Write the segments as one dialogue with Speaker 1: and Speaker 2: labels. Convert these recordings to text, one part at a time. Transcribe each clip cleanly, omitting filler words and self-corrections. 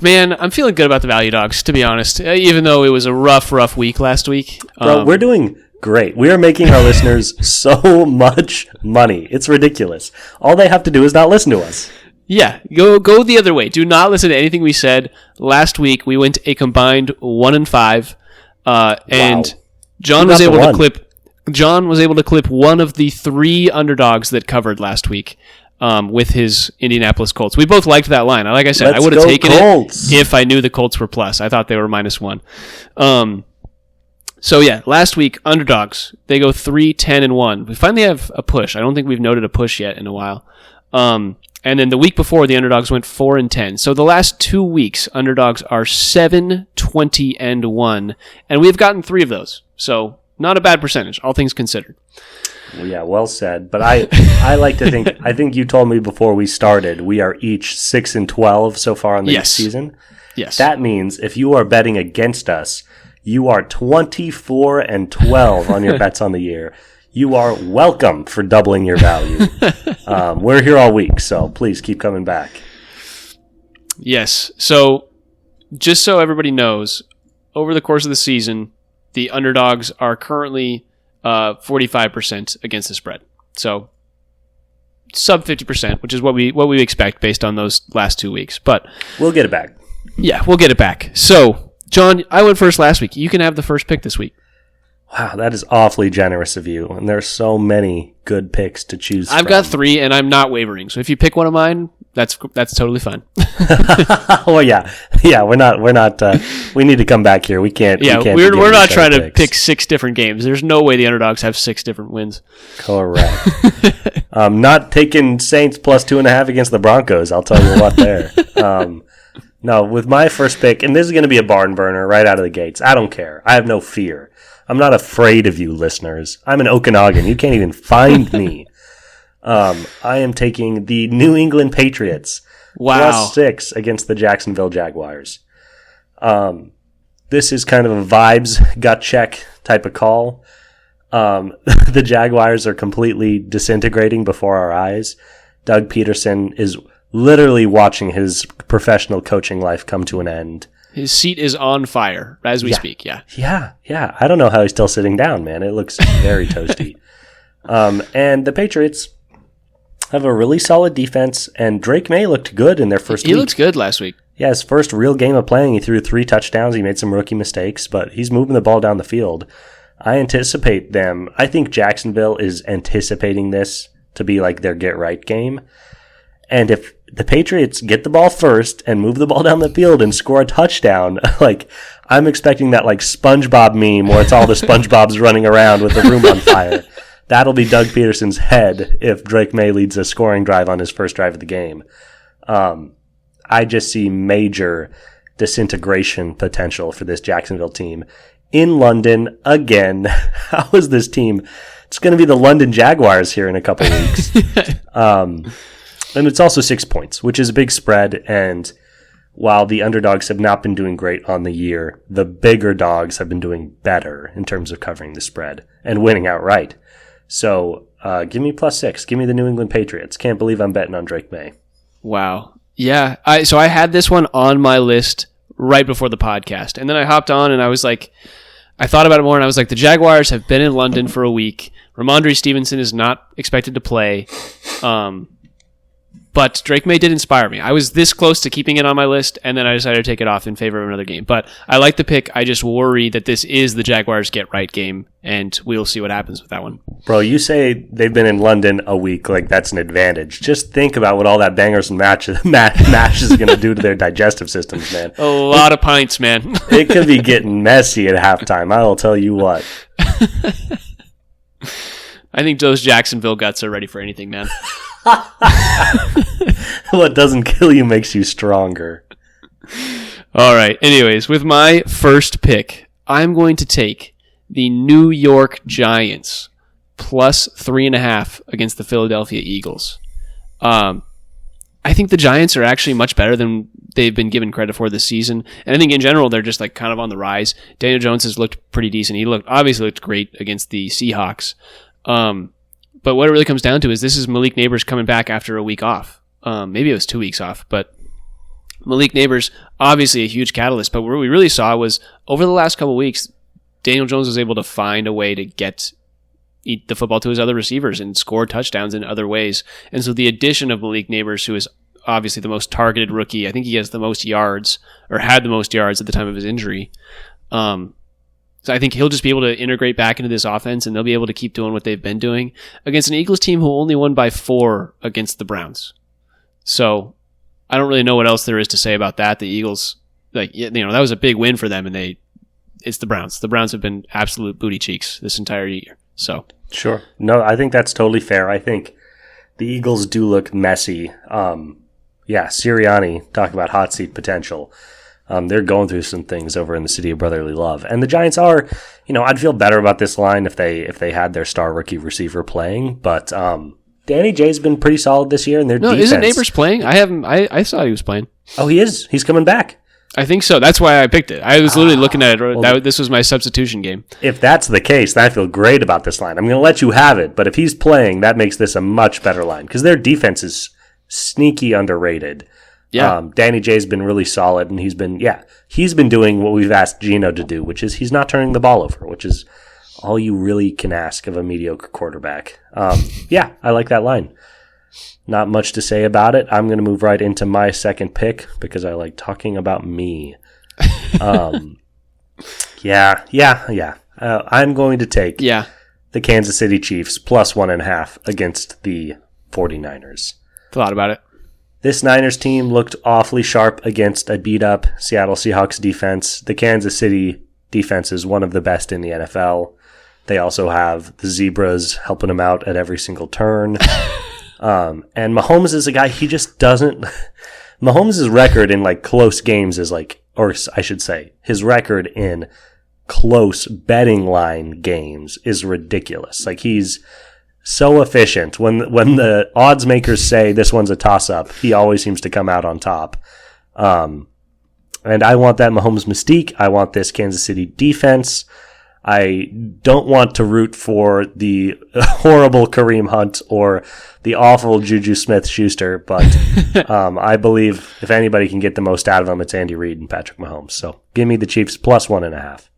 Speaker 1: man, I'm feeling good about the value dogs, to be honest. Even though it was a rough week last week.
Speaker 2: Bro, we're doing great. We are making our listeners so much money. It's ridiculous. All they have to do is not listen to us.
Speaker 1: Yeah, go the other way. Do not listen to anything we said. Last week, we went a combined 1-5. And
Speaker 2: Wow.
Speaker 1: John was able to clip one of the 3 underdogs that covered last week. With his Indianapolis Colts. We both liked that line. Like I said, I would have taken
Speaker 2: Colts.
Speaker 1: it if I knew the Colts were plus. I thought they were -1. So yeah, last week, underdogs, they go 3-10-1. We finally have a push. I don't think we've noted a push yet in a while. And then the week before, the underdogs went 4-10. So the last 2 weeks, underdogs are 7-20-1. And we've gotten 3 of those. So not a bad percentage, all things considered.
Speaker 2: Yeah, well said. But I like to think, I think you told me before we started, we are each 6-12 so far on the season.
Speaker 1: Yes.
Speaker 2: That means if you are betting against us, you are 24-12 on your bets on the year. You are welcome for doubling your value. We're here all week, so please keep coming back.
Speaker 1: Yes. So just so everybody knows, over the course of the season, the underdogs are currently 45% against the spread. So sub 50%, which is what we expect based on those last 2 weeks. But
Speaker 2: we'll get it back.
Speaker 1: Yeah, we'll get it back. So, John, I went first last week. You can have the first pick this week.
Speaker 2: Wow, that is awfully generous of you. And there's so many good picks to choose from.
Speaker 1: I've got 3, and I'm not wavering. So if you pick one of mine, that's totally fine.
Speaker 2: Well, yeah, we're not. We need to come back here. We can't.
Speaker 1: Yeah, we're not trying to pick 6 different games. There's no way the underdogs have 6 different wins.
Speaker 2: Correct. Not taking Saints plus 2.5 against the Broncos. I'll tell you what there. No, with my first pick, and this is going to be a barn burner right out of the gates. I don't care. I have no fear. I'm not afraid of you, listeners. I'm in Okanagan. You can't even find me. I am taking the New England Patriots plus 6 against the Jacksonville Jaguars. This is kind of a vibes gut check type of call. The Jaguars are completely disintegrating before our eyes. Doug Peterson is literally watching his professional coaching life come to an end.
Speaker 1: His seat is on fire as we speak, yeah.
Speaker 2: Yeah. I don't know how he's still sitting down, man. It looks very toasty. And the Patriots have a really solid defense, and Drake May looked good in their first week.
Speaker 1: He looked good last week.
Speaker 2: Yeah, his first real game of playing, he threw 3 touchdowns. He made some rookie mistakes, but he's moving the ball down the field. I think Jacksonville is anticipating this to be like their get-right game. And if the Patriots get the ball first and move the ball down the field and score a touchdown, like, I'm expecting that, like, SpongeBob meme where it's all the SpongeBobs running around with the room on fire. That'll be Doug Peterson's head if Drake May leads a scoring drive on his first drive of the game. I just see major disintegration potential for this Jacksonville team. In London, again, how is this team? It's going to be the London Jaguars here in a couple weeks. And it's also 6 points, which is a big spread. And while the underdogs have not been doing great on the year, the bigger dogs have been doing better in terms of covering the spread and winning outright. So give me plus 6. Give me the New England Patriots. Can't believe I'm betting on Drake May.
Speaker 1: Wow. Yeah. So I had this one on my list right before the podcast. And then I hopped on and I was like, I thought about it more and I was like, the Jaguars have been in London for a week. Ramondre Stevenson is not expected to play. But Drake May did inspire me. I was this close to keeping it on my list, and then I decided to take it off in favor of another game. But I like the pick. I just worry that this is the Jaguars get-right game, and we'll see what happens with that one.
Speaker 2: Bro, you say they've been in London a week like that's an advantage. Just think about what all that bangers and mash is going to do to their digestive systems, man.
Speaker 1: A lot of pints, man.
Speaker 2: It could be getting messy at halftime. I will tell you what.
Speaker 1: I think those Jacksonville guts are ready for anything, man.
Speaker 2: What doesn't kill you makes you stronger.
Speaker 1: All right. Anyways, with my first pick, I'm going to take the New York Giants plus 3.5 against the Philadelphia Eagles. I think the Giants are actually much better than they've been given credit for this season. And I think in general, they're just like kind of on the rise. Daniel Jones has looked pretty decent. He obviously looked great against the Seahawks. But what it really comes down to is this is Malik Neighbors coming back after a week off. Maybe it was 2 weeks off, but Malik Neighbors, obviously a huge catalyst, but what we really saw was over the last couple of weeks, Daniel Jones was able to find a way to get the football to his other receivers and score touchdowns in other ways. And so the addition of Malik Neighbors, who is obviously the most targeted rookie, I think he has the most yards, or had the most yards at the time of his injury. So I think he'll just be able to integrate back into this offense, and they'll be able to keep doing what they've been doing against an Eagles team who only won by 4 against the Browns. So I don't really know what else there is to say about that. The Eagles, that was a big win for them, and it's the Browns. The Browns have been absolute booty cheeks this entire year. So
Speaker 2: sure. No, I think that's totally fair. I think the Eagles do look messy. Sirianni, talk about hot seat potential. They're going through some things over in the city of brotherly love. And the Giants are, I'd feel better about this line if they had their star rookie receiver playing. But Danny J's been pretty solid this year, and their defense.
Speaker 1: Isn't Neighbors playing? I saw he was playing.
Speaker 2: Oh, he is? He's coming back.
Speaker 1: I think so. That's why I picked it. I was literally looking at it. This was my substitution game.
Speaker 2: If that's the case, then I feel great about this line. I'm going to let you have it, but if he's playing, that makes this a much better line because their defense is sneaky underrated.
Speaker 1: Yeah.
Speaker 2: Danny J's been really solid, and he's been doing what we've asked Geno to do, which is he's not turning the ball over, which is all you really can ask of a mediocre quarterback. I like that line. Not much to say about it. I'm going to move right into my second pick because I like talking about me. I'm going to take the Kansas City Chiefs plus 1.5 against the 49ers.
Speaker 1: Thought about it.
Speaker 2: This Niners team looked awfully sharp against a beat-up Seattle Seahawks defense. The Kansas City defense is one of the best in the NFL. They also have the Zebras helping them out at every single turn. And Mahomes is a guy, he just doesn't... Mahomes' record in, close games is, or I should say, his record in close betting line games is ridiculous. He's so efficient. When the odds makers say this one's a toss-up, he always seems to come out on top. And I want that Mahomes mystique. I want this Kansas City defense. I don't want to root for the horrible Kareem Hunt or the awful Juju Smith-Schuster, but I believe if anybody can get the most out of them, it's Andy Reid and Patrick Mahomes. So give me the Chiefs plus 1.5.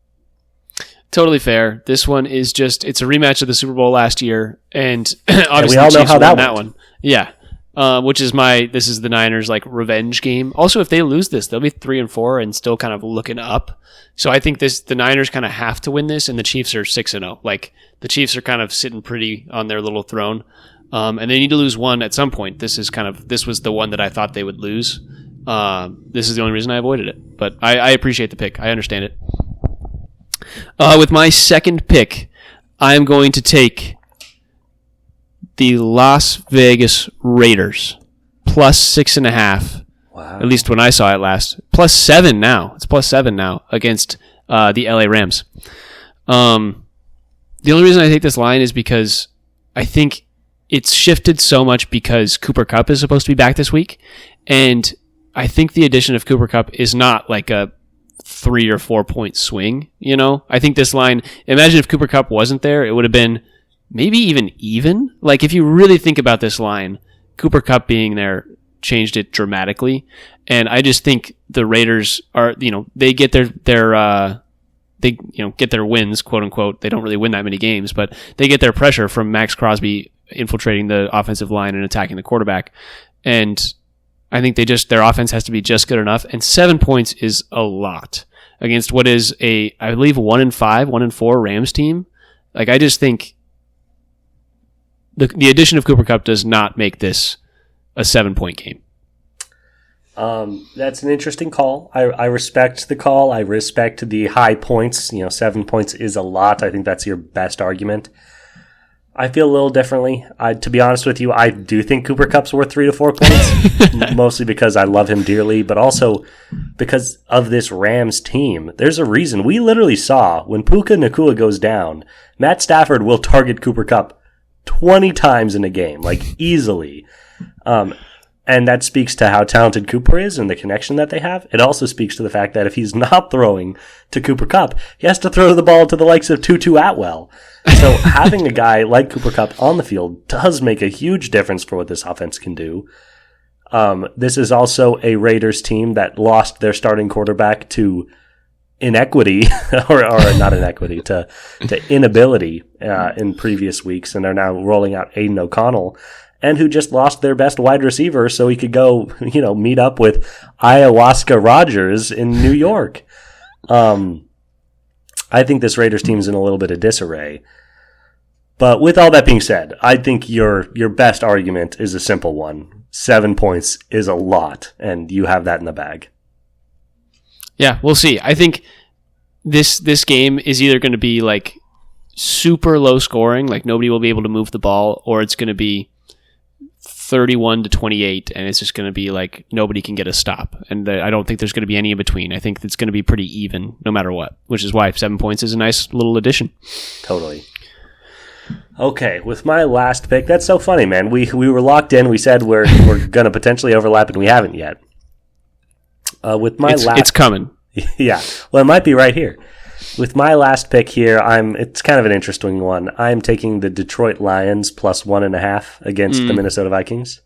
Speaker 1: Totally fair. This one is it's a rematch of the Super Bowl last year, and obviously
Speaker 2: we all
Speaker 1: the Chiefs
Speaker 2: know how
Speaker 1: won
Speaker 2: that
Speaker 1: one. Yeah. This is the Niners revenge game. Also, if they lose this, they'll be 3-4 and still kind of looking up. So I think the Niners kind of have to win this, and the Chiefs are 6-0. The Chiefs are kind of sitting pretty on their little throne, and they need to lose one at some point. This was the one that I thought they would lose. This is the only reason I avoided it, but I appreciate the pick. I understand it. With my second pick, I'm going to take the Las Vegas Raiders plus 6.5.
Speaker 2: Wow.
Speaker 1: At least when I saw it last. Plus 7 now. It's plus 7 now against the LA Rams. The only reason I take this line is because I think it's shifted so much because Cooper Kupp is supposed to be back this week. And I think the addition of Cooper Kupp is not like a 3 or 4 point swing. I think this line, imagine if Cooper Kupp wasn't there, it would have been maybe even. If you really think about this line, Cooper Kupp being there changed it dramatically. And I just think the Raiders are, they get get their wins, quote unquote. They don't really win that many games, but they get their pressure from Max Crosby infiltrating the offensive line and attacking the quarterback. And I think their offense has to be just good enough. And 7 points is a lot against what is I believe 1-5, 1-4 Rams team. I just think the addition of Cooper Kupp does not make this a 7-point game.
Speaker 2: That's an interesting call. I respect the call. I respect the high points. 7 points is a lot. I think that's your best argument. I feel a little differently. To be honest with you, I do think Cooper Kupp's worth 3 to 4 points, mostly because I love him dearly, but also because of this Rams team. There's a reason. We literally saw when Puka Nacua goes down, Matt Stafford will target Cooper Kupp 20 times in a game, easily. And that speaks to how talented Cooper is and the connection that they have. It also speaks to the fact that if he's not throwing to Cooper Kupp, he has to throw the ball to the likes of Tutu Atwell. So having a guy like Cooper Kupp on the field does make a huge difference for what this offense can do. This is also a Raiders team that lost their starting quarterback to inequity, or not inequity, to inability in previous weeks, and are now rolling out Aiden O'Connell, and who just lost their best wide receiver so he could go, meet up with Ayahuasca Rogers in New York. I think this Raiders team is in a little bit of disarray. But with all that being said, I think your best argument is a simple one. 7 points is a lot, and you have that in the bag.
Speaker 1: Yeah, we'll see. I think this game is either going to be like super low scoring, like nobody will be able to move the ball, or it's going to be 31-28, and it's just going to be like nobody can get a stop. And I don't think there's going to be any in between. I think it's going to be pretty even no matter what, which is why 7 points is a nice little addition.
Speaker 2: Totally. Okay, with my last pick, that's so funny, man. We were locked in. We said we're going to potentially overlap, and we haven't yet.
Speaker 1: It's coming.
Speaker 2: Yeah, well, it might be right here. With my last pick here, it's kind of an interesting one. I'm taking the Detroit Lions plus 1.5 against the Minnesota Vikings.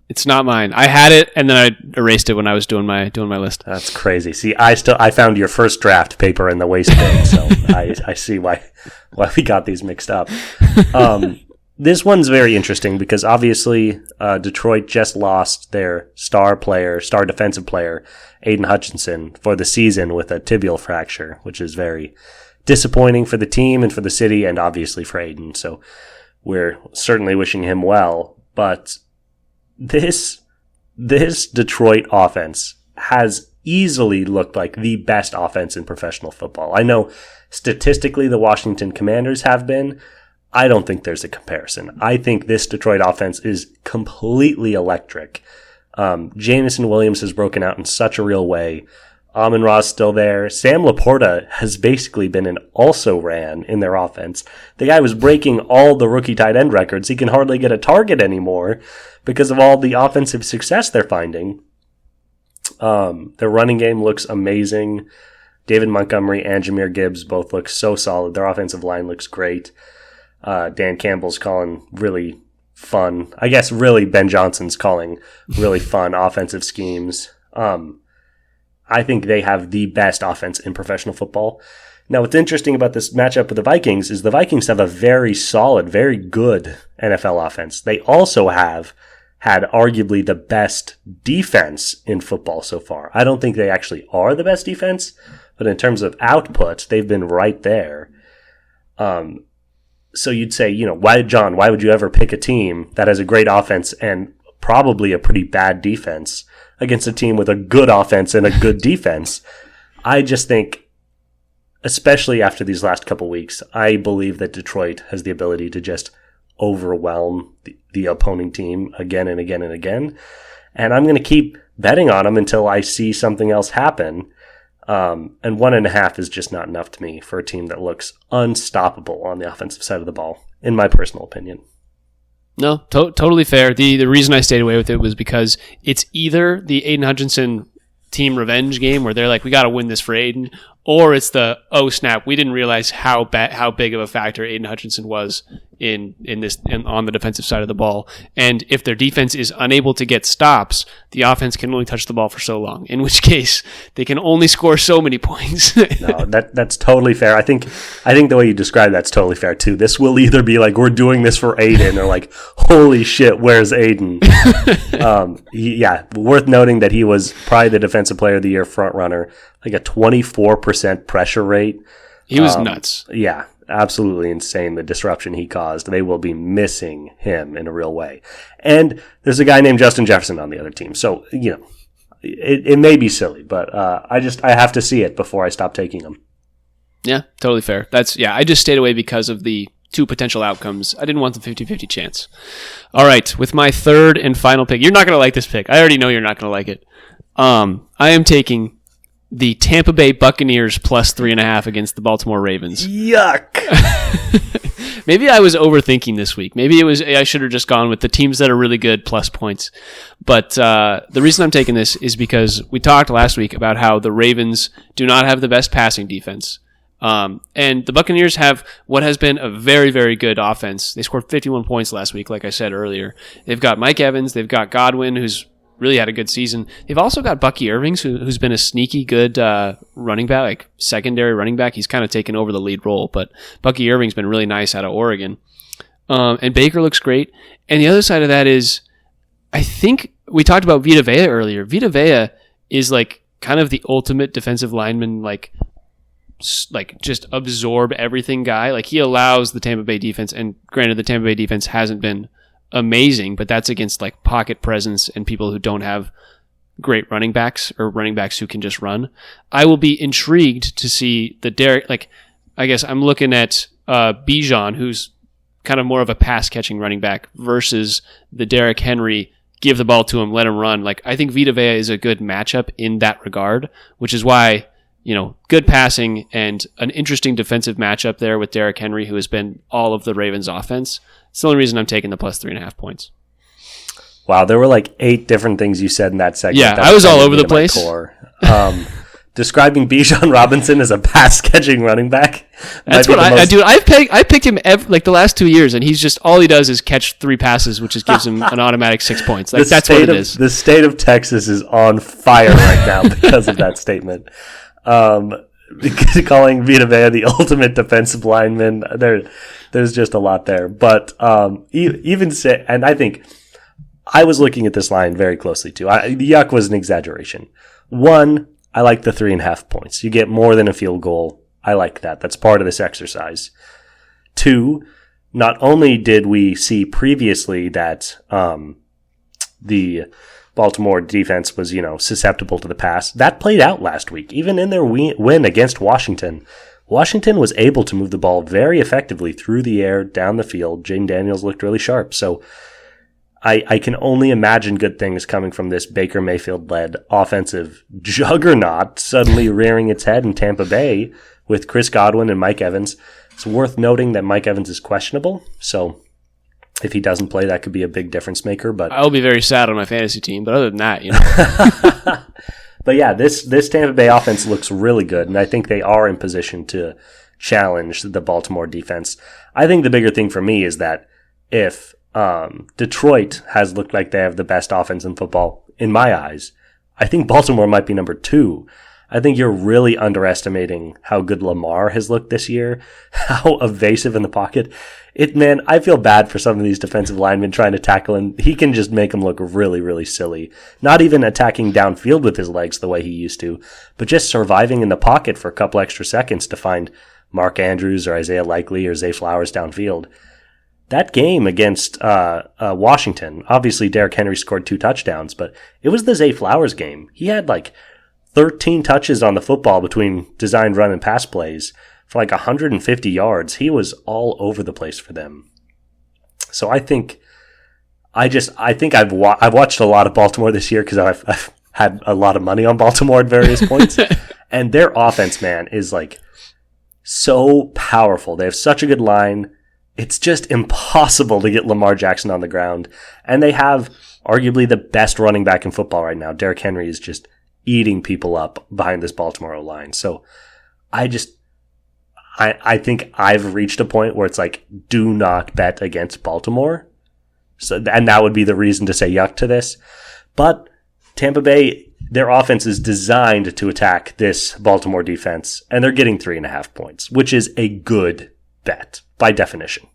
Speaker 1: It's not mine. I had it, and then I erased it when I was doing my list.
Speaker 2: That's crazy. See, I found your first draft paper in the waste bin, so I see why we got these mixed up. This one's very interesting because obviously Detroit just lost their star defensive player, Aiden Hutchinson, for the season with a tibial fracture, which is very disappointing for the team and for the city and obviously for Aiden. So we're certainly wishing him well. But this Detroit offense has easily looked like the best offense in professional football. I know statistically the Washington Commanders have been. I don't think there's a comparison. I think this Detroit offense is completely electric. Jameson Williams has broken out in such a real way. Amon-Ra's still there. Sam Laporta has basically been an also-ran in their offense. The guy was breaking all the rookie tight end records. He can hardly get a target anymore because of all the offensive success they're finding. Their running game looks amazing. David Montgomery and Jahmyr Gibbs both look so solid. Their offensive line looks great. Dan Campbell's calling really fun. I guess really Ben Johnson's calling really fun offensive schemes. I think they have the best offense in professional football. Now, what's interesting about this matchup with the Vikings is the Vikings have a very solid, very good NFL offense. They also have had arguably the best defense in football so far. I don't think they actually are the best defense, but in terms of output, they've been right there. So you'd say, why would you ever pick a team that has a great offense and probably a pretty bad defense against a team with a good offense and a good defense? I just think, especially after these last couple weeks, I believe that Detroit has the ability to just overwhelm the opposing team again and again and again. And I'm going to keep betting on them until I see something else happen. And 1.5 is just not enough to me for a team that looks unstoppable on the offensive side of the ball, in my personal opinion.
Speaker 1: No, totally fair. The reason I stayed away with it was because it's either the Aiden Hutchinson team revenge game where they're like, we got to win this for Aiden, or it's the, oh snap, we didn't realize how big of a factor Aiden Hutchinson was in on the defensive side of the ball. And if their defense is unable to get stops, the offense can only touch the ball for so long, in which case they can only score so many points.
Speaker 2: No, that's totally fair. I think the way you describe that's totally fair too. This will either be like, we're doing this for Aiden, or like, holy shit, where's Aiden? Worth noting that he was probably the defensive player of the year front runner, like a 24% pressure rate.
Speaker 1: He was nuts.
Speaker 2: Yeah, absolutely insane, the disruption he caused. They will be missing him in a real way. And there's a guy named Justin Jefferson on the other team. So, it may be silly, but I have to see it before I stop taking him.
Speaker 1: Yeah, totally fair. I just stayed away because of the two potential outcomes. I didn't want the 50-50 chance. All right, with my third and final pick. You're not going to like this pick. I already know you're not going to like it. I am taking the Tampa Bay Buccaneers plus 3.5 against the Baltimore Ravens.
Speaker 2: Yuck!
Speaker 1: Maybe I was overthinking this week. Maybe I should have just gone with the teams that are really good plus points. But the reason I'm taking this is because we talked last week about how the Ravens do not have the best passing defense. And the Buccaneers have what has been a very, very good offense. They scored 51 points last week, like I said earlier. They've got Mike Evans. They've got Godwin, who's really had a good season. They've also got Bucky Irvings, who's been a sneaky good running back, like secondary running back. He's kind of taken over the lead role, but Bucky Irving's been really nice out of Oregon. And Baker looks great. And the other side of that is, I think we talked about Vita Vea earlier. Vita Vea is like kind of the ultimate defensive lineman, like just absorb everything guy. Like he allows the Tampa Bay defense, and granted the Tampa Bay defense hasn't been amazing, but that's against like pocket presence and people who don't have great running backs or running backs who can just run. I will be intrigued to see the Derek, like I guess I'm looking at Bijan, who's kind of more of a pass catching running back versus the Derrick Henry, give the ball to him, let him run. Like I think Vita Vea is a good matchup in that regard, which is why, good passing and an interesting defensive matchup there with Derrick Henry, who has been all of the Ravens offense. It's the only reason I'm taking the plus 3.5 points.
Speaker 2: Wow, there were like 8 different things you said in that segment.
Speaker 1: Yeah, I was all over the place.
Speaker 2: Describing Bijan Robinson as a pass-catching running back.
Speaker 1: That's what I do. I picked him like the last 2 years, and he's just all he does is catch 3 passes, which just gives him an automatic 6 points. Like that's what it is.
Speaker 2: The state of Texas is on fire right now because of that statement. Calling Vita Vea the ultimate defensive lineman, there's just a lot there. But and I think I was looking at this line very closely too. Yuck was an exaggeration. 1, I like the 3.5 points. You get more than a field goal. I like that. That's part of this exercise. 2, not only did we see previously that the Baltimore defense was, susceptible to the pass. That played out last week. Even in their win against Washington, Washington was able to move the ball very effectively through the air, down the field. Jaden Daniels looked really sharp. So I can only imagine good things coming from this Baker Mayfield-led offensive juggernaut suddenly rearing its head in Tampa Bay with Chris Godwin and Mike Evans. It's worth noting that Mike Evans is questionable, so if he doesn't play, that could be a big difference maker. But
Speaker 1: I'll be very sad on my fantasy team. But other than that,
Speaker 2: But yeah, this Tampa Bay offense looks really good, and I think they are in position to challenge the Baltimore defense. I think the bigger thing for me is that if Detroit has looked like they have the best offense in football, in my eyes, I think Baltimore might be number 2. I think you're really underestimating how good Lamar has looked this year, how evasive in the pocket. I feel bad for some of these defensive linemen trying to tackle him. He can just make them look really, really silly. Not even attacking downfield with his legs the way he used to, but just surviving in the pocket for a couple extra seconds to find Mark Andrews or Isaiah Likely or Zay Flowers downfield. That game against Washington, obviously Derrick Henry scored 2 touchdowns, but it was the Zay Flowers game. He had like 13 touches on the football between designed run and pass plays for like 150 yards. He was all over the place for them. So I think I've watched a lot of Baltimore this year because I've had a lot of money on Baltimore at various points, and their offense, man, is like so powerful. They have such a good line. It's just impossible to get Lamar Jackson on the ground. And they have arguably the best running back in football right now. Derrick Henry is just eating people up behind this Baltimore line. So I think I've reached a point where it's like, do not bet against Baltimore. So, and that would be the reason to say yuck to this. But Tampa Bay, their offense is designed to attack this Baltimore defense, and they're getting 3.5 points, which is a good bet by definition.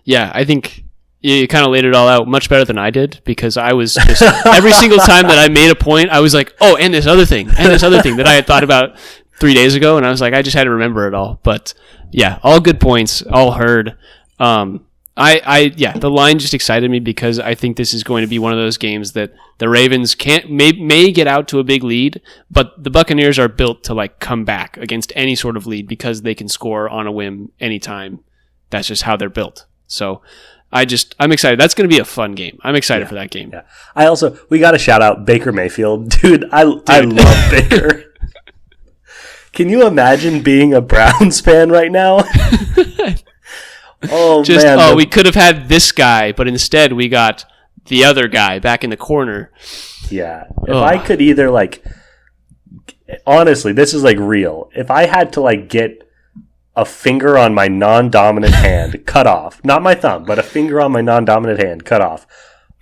Speaker 1: Yeah, I think you kind of laid it all out much better than I did, because I was just every single time that I made a point, I was like, oh, and this other thing that I had thought about 3 days ago, and I was like, I just had to remember it all. But yeah, all good points, all heard. The line just excited me because I think this is going to be one of those games that the Ravens may get out to a big lead, but the Buccaneers are built to like come back against any sort of lead because they can score on a whim anytime. That's just how they're built. So I'm excited. That's going to be a fun game. I'm excited for that game.
Speaker 2: Yeah. We got to shout out Baker Mayfield. Dude, I love Baker. Can you imagine being a Browns fan right now?
Speaker 1: We could have had this guy, but instead we got the other guy back in the corner.
Speaker 2: Yeah. If I could either honestly, this is like real. If I had to like get a finger on my non-dominant hand cut off, not my thumb, but a finger on my non-dominant hand cut off.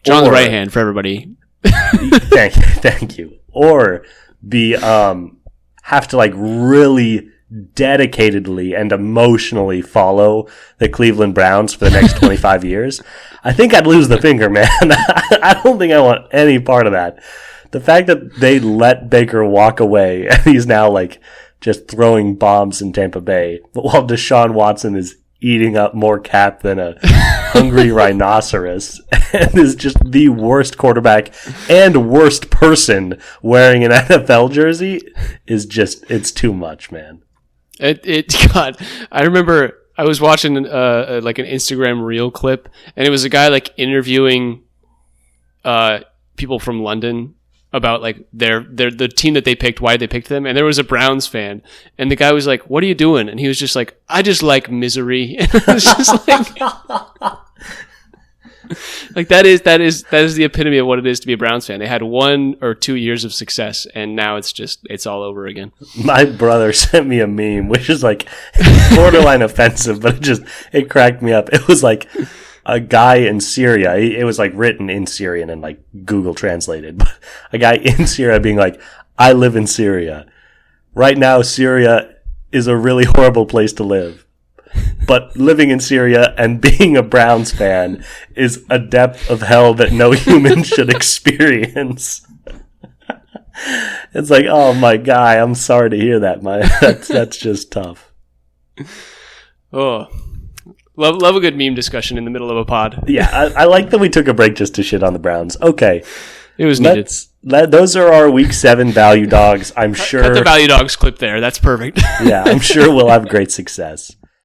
Speaker 1: John's right hand for everybody.
Speaker 2: Thank you. Or be have to like really dedicatedly and emotionally follow the Cleveland Browns for the next 25 years. I think I'd lose the finger, man. I don't think I want any part of that. The fact that they let Baker walk away and he's now like just throwing bombs in Tampa Bay while Deshaun Watson is eating up more cap than a hungry rhinoceros and is just the worst quarterback and worst person wearing an NFL jersey is just, it's too much, man.
Speaker 1: God, I remember I was watching like an Instagram reel clip, and it was a guy like interviewing people from London about like the team that they picked, why they picked them, and there was a Browns fan, and the guy was like, "What are you doing?" And he was just like, "I just like misery." And it was just like that is the epitome of what it is to be a Browns fan. They had 1 or 2 years of success, and now it's all over again.
Speaker 2: My brother sent me a meme, which is like borderline offensive, but it cracked me up. It was like a guy in Syria. It was like written in Syrian and like Google translated, but a guy in Syria being like, "I live in Syria. Right now, Syria is a really horrible place to live. But living in Syria and being a Browns fan is a depth of hell that no human should experience." It's like, oh my guy, I'm sorry to hear that. That's just tough.
Speaker 1: Oh, love a good meme discussion in the middle of a pod.
Speaker 2: Yeah, I like that we took a break just to shit on the Browns. Okay,
Speaker 1: it was needed.
Speaker 2: Those are our Week 7 value dogs. I'm sure.
Speaker 1: Cut the value dogs clip there. That's perfect.
Speaker 2: Yeah, I'm sure we'll have great success.